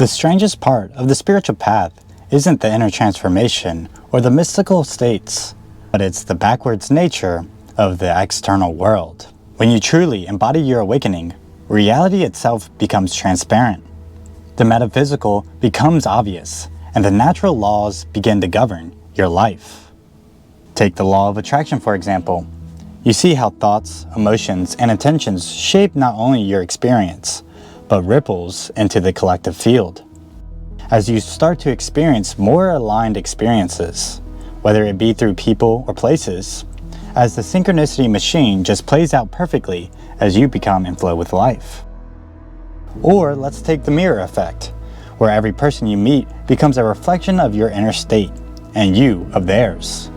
The strangest part of the spiritual path isn't the inner transformation or the mystical states, but it's the backwards nature of the external world. When you truly embody your awakening, reality itself becomes transparent. The metaphysical becomes obvious, and the natural laws begin to govern your life. Take the law of attraction, for example. You see how thoughts, emotions, and intentions shape not only your experience, but ripples into the collective field. As you start to experience more aligned experiences, whether it be through people or places, as the synchronicity machine just plays out perfectly as you become in flow with life. Or let's take the mirror effect, where every person you meet becomes a reflection of your inner state, and you of theirs.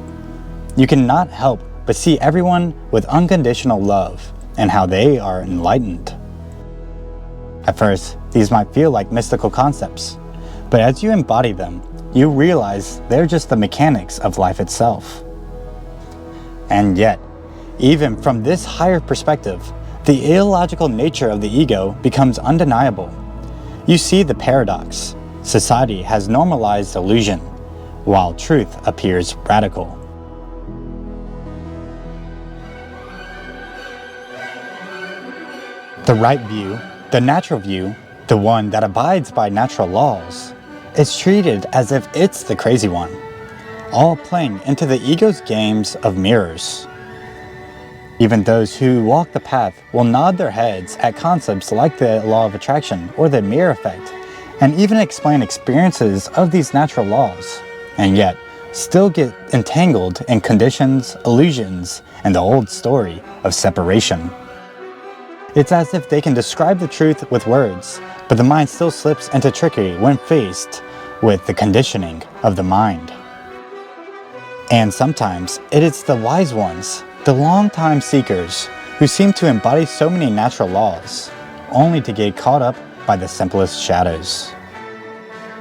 You cannot help but see everyone with unconditional love and how they are enlightened. At first, these might feel like mystical concepts, but as you embody them, you realize they're just the mechanics of life itself. And yet, even from this higher perspective, the illogical nature of the ego becomes undeniable. You see the paradox. Society has normalized illusion, while truth appears radical. The right view, the natural view, the one that abides by natural laws, is treated as if it's the crazy one, all playing into the ego's games of mirrors. Even those who walk the path will nod their heads at concepts like the law of attraction or the mirror effect, and even explain experiences of these natural laws, and yet still get entangled in conditions, illusions, and the old story of separation. It's as if they can describe the truth with words, but the mind still slips into trickery when faced with the conditioning of the mind. And sometimes it is the wise ones, the long-time seekers, who seem to embody so many natural laws, only to get caught up by the simplest shadows.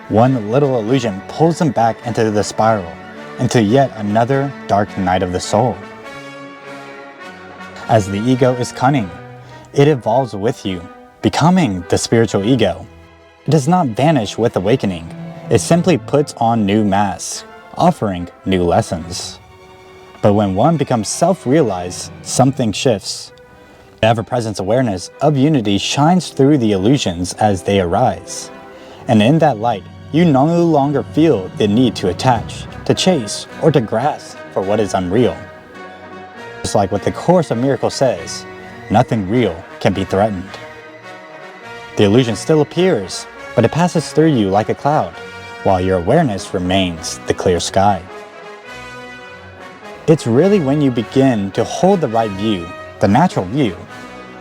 One little illusion pulls them back into the spiral, into yet another dark night of the soul. As the ego is cunning, it evolves with you, becoming the spiritual ego. It does not vanish with awakening. It simply puts on new masks, offering new lessons. But when one becomes self-realized, something shifts. The ever-present awareness of unity shines through the illusions as they arise. And in that light, you no longer feel the need to attach, to chase, or to grasp for what is unreal. Just like what the Course of Miracles says, nothing real can be threatened. The illusion still appears, but it passes through you like a cloud, while your awareness remains the clear sky. It's really when you begin to hold the right view, the natural view,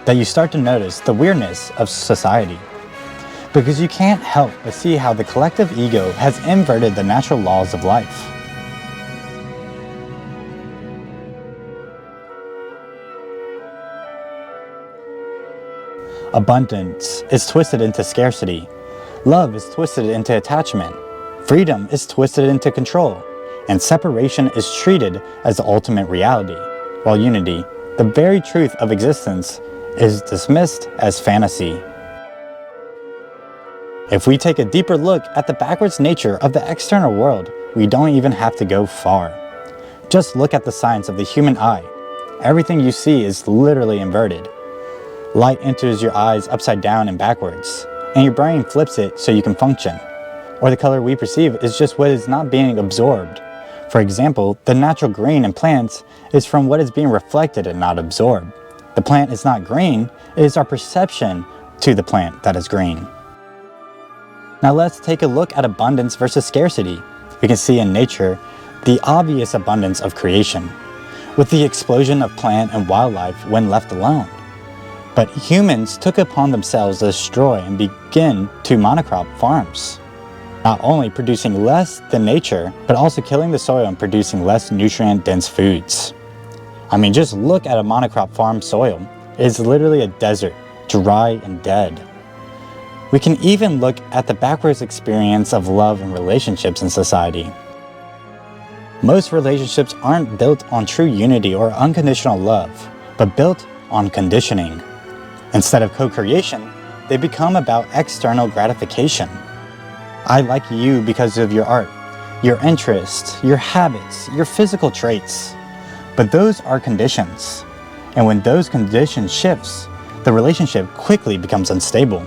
that you start to notice the weirdness of society. Because you can't help but see how the collective ego has inverted the natural laws of life. Abundance is twisted into scarcity. Love is twisted into attachment. Freedom is twisted into control. And separation is treated as the ultimate reality, while unity, the very truth of existence, is dismissed as fantasy. If we take a deeper look at the backwards nature of the external world, we don't even have to go far. Just look at the science of the human eye. Everything you see is literally inverted. Light enters your eyes upside down and backwards, and your brain flips it so you can function. Or the color we perceive is just what is not being absorbed. For example, the natural green in plants is from what is being reflected and not absorbed. The plant is not green, it is our perception to the plant that is green. Now let's take a look at abundance versus scarcity. We can see in nature the obvious abundance of creation, with the explosion of plant and wildlife when left alone. But humans took upon themselves to destroy and begin to monocrop farms, not only producing less than nature, but also killing the soil and producing less nutrient-dense foods. I mean, just look at a monocrop farm soil. It is literally a desert, dry and dead. We can even look at the backwards experience of love and relationships in society. Most relationships aren't built on true unity or unconditional love, but built on conditioning. Instead of co-creation, they become about external gratification. I like you because of your art, your interests, your habits, your physical traits. But those are conditions. And when those conditions shifts, the relationship quickly becomes unstable.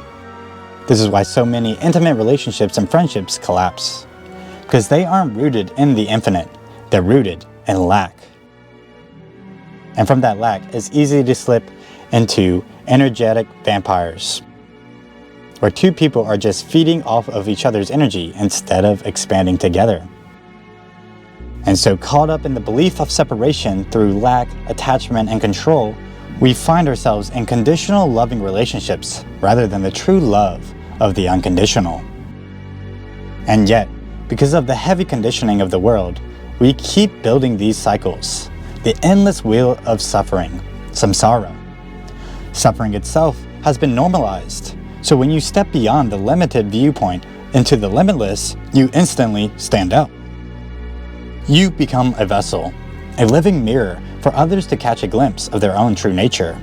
This is why so many intimate relationships and friendships collapse. Because they aren't rooted in the infinite, they're rooted in lack. And from that lack, it's easy to slip into energetic vampires, where two people are just feeding off of each other's energy instead of expanding together. And so caught up in the belief of separation through lack, attachment, and control, we find ourselves in conditional loving relationships rather than the true love of the unconditional. And yet, because of the heavy conditioning of the world, we keep building these cycles, the endless wheel of suffering, samsara. Suffering itself has been normalized, so when you step beyond the limited viewpoint into the limitless, you instantly stand out. You become a vessel, a living mirror for others to catch a glimpse of their own true nature.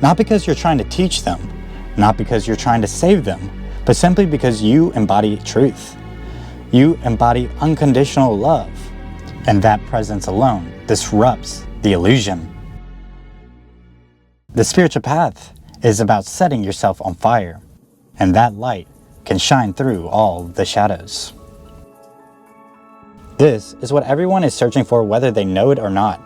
Not because you're trying to teach them, not because you're trying to save them, but simply because you embody truth. You embody unconditional love, and that presence alone disrupts the illusion. The spiritual path is about setting yourself on fire, and that light can shine through all the shadows. This is what everyone is searching for, whether they know it or not.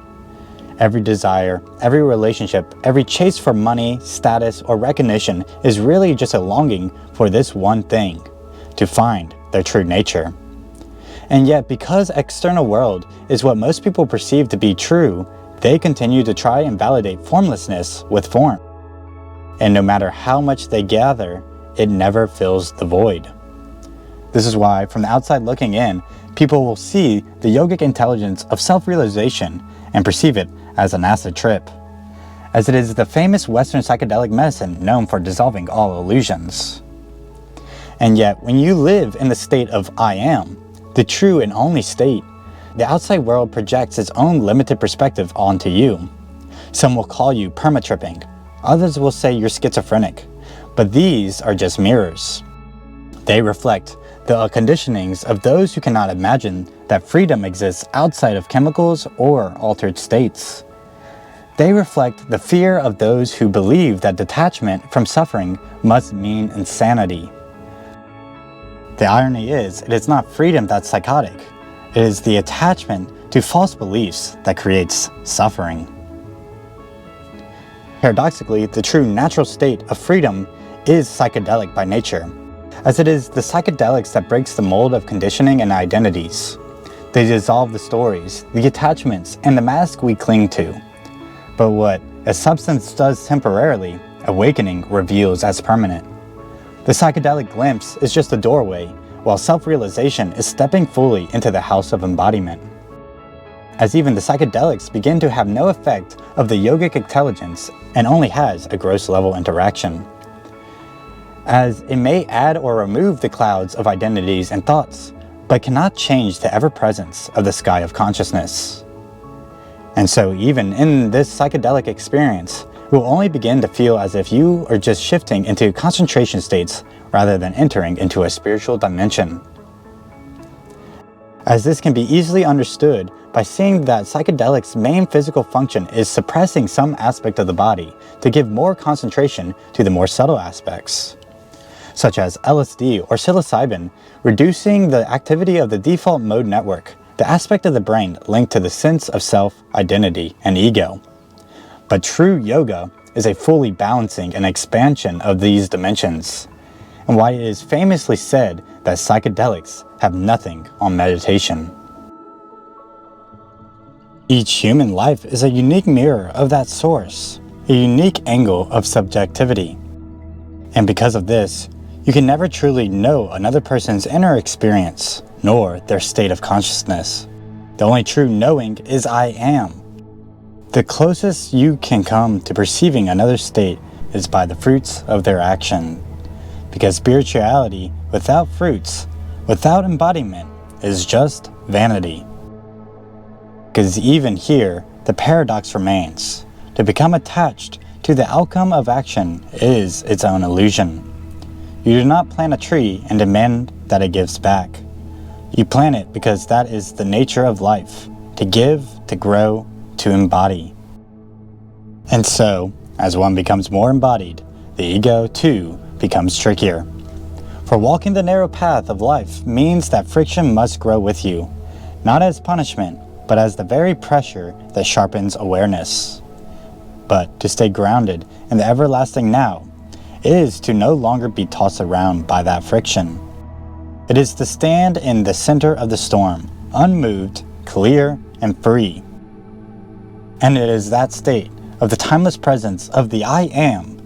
Every desire, every relationship, every chase for money, status, or recognition is really just a longing for this one thing, to find their true nature. And yet, because external world is what most people perceive to be true, they continue to try and validate formlessness with form. And no matter how much they gather, it never fills the void. This is why, from the outside looking in, people will see the yogic intelligence of self-realization and perceive it as an acid trip, as it is the famous Western psychedelic medicine known for dissolving all illusions. And yet, when you live in the state of I am, the true and only state, the outside world projects its own limited perspective onto you. Some will call you perma-tripping, others will say you're schizophrenic, but these are just mirrors. They reflect the conditionings of those who cannot imagine that freedom exists outside of chemicals or altered states. They reflect the fear of those who believe that detachment from suffering must mean insanity. The irony is, it is not freedom that's psychotic. It is the attachment to false beliefs that creates suffering. Paradoxically, the true natural state of freedom is psychedelic by nature, as it is the psychedelics that breaks the mold of conditioning and identities. They dissolve the stories, the attachments, and the mask we cling to. But what a substance does temporarily, awakening reveals as permanent. The psychedelic glimpse is just a doorway, while self-realization is stepping fully into the house of embodiment. As even the psychedelics begin to have no effect of the yogic intelligence and only has a gross level interaction. As it may add or remove the clouds of identities and thoughts, but cannot change the ever-presence of the sky of consciousness. And so even in this psychedelic experience, it will only begin to feel as if you are just shifting into concentration states rather than entering into a spiritual dimension. As this can be easily understood by seeing that psychedelics' main physical function is suppressing some aspect of the body to give more concentration to the more subtle aspects, such as LSD or psilocybin, reducing the activity of the default mode network, the aspect of the brain linked to the sense of self, identity, and ego. But true yoga is a fully balancing and expansion of these dimensions, and why it is famously said that psychedelics have nothing on meditation. Each human life is a unique mirror of that source, a unique angle of subjectivity. And because of this, you can never truly know another person's inner experience, nor their state of consciousness. The only true knowing is I am. The closest you can come to perceiving another state is by the fruits of their action. Because spirituality without fruits, without embodiment, is just vanity. Because even here, the paradox remains. To become attached to the outcome of action is its own illusion. You do not plant a tree and demand that it gives back. You plant it because that is the nature of life, to give, to grow, to embody. And so, as one becomes more embodied, the ego, too, becomes trickier. For walking the narrow path of life means that friction must grow with you, not as punishment, but as the very pressure that sharpens awareness. But to stay grounded in the everlasting now is to no longer be tossed around by that friction. It is to stand in the center of the storm, unmoved, clear, and free. And it is that state of the timeless presence of the I Am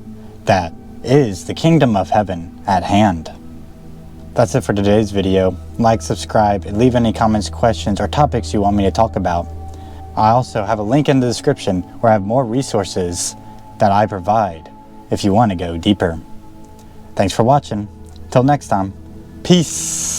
that is the kingdom of heaven at hand. That's it for today's video. Like, subscribe, and leave any comments, questions, or topics you want me to talk about. I also have a link in the description where I have more resources that I provide if you want to go deeper. Thanks for watching. Till next time, peace.